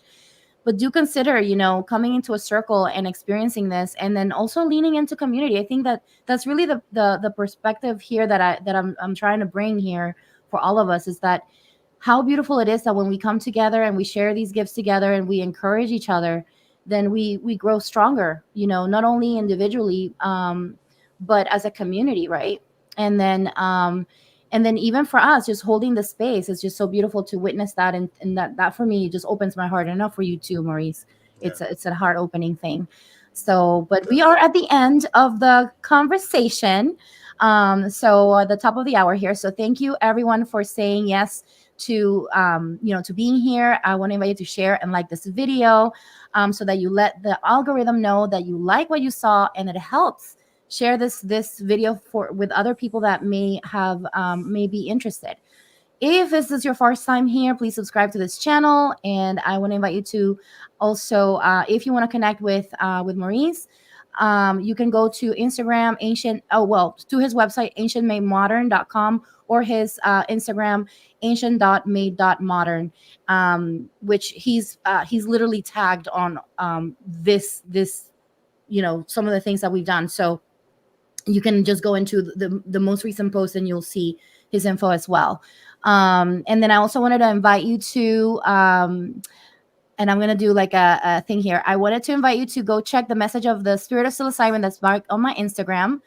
But do consider, coming into a circle and experiencing this, and then also leaning into community. I think that's really the perspective here that I'm trying to bring here for all of us, is that how beautiful it is that when we come together and we share these gifts together and we encourage each other, then we grow stronger, not only individually, but as a community, right? And then even for us, just holding the space is just so beautiful to witness that, and that for me just opens my heart. And not for you too, Maurice. Yeah. It's a heart opening thing. So, but we Yes. are at the end of the conversation. So the top of the hour here. So thank you everyone for saying yes to to being here. I want to invite you to share and like this video, so that you let the algorithm know that you like what you saw, and it helps share this video for with other people that may be interested. If this is your first time here, please subscribe to this channel, and I want to invite you to also, if you want to connect with Maurice, you can go to Instagram, to his website, ancientmademodern.com, or his Instagram, ancient.made.modern, which he's literally tagged on this some of the things that we've done. So you can just go into the most recent post and you'll see his info as well. And then I also wanted to invite you to and I'm going to do like a thing here. I wanted to invite you to go check the message of the Spirit of Psilocybin that's marked on my Instagram.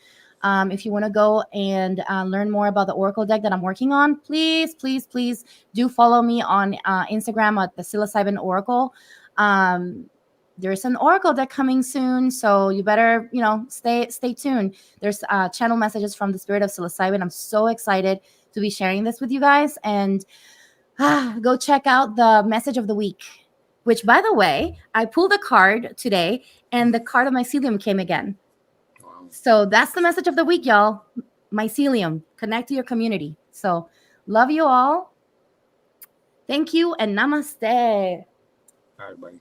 If you want to go and learn more about the Oracle deck that I'm working on, please, please, please do follow me on Instagram at the Psilocybin Oracle. There's an Oracle deck coming soon, so you better, stay tuned. There's channel messages from the Spirit of Psilocybin. I'm so excited to be sharing this with you guys. And go check out the message of the week, which, by the way, I pulled a card today, and the card of mycelium came again. Wow. So that's the message of the week, y'all. Mycelium, connect to your community. So love you all. Thank you, and namaste. All right, buddy.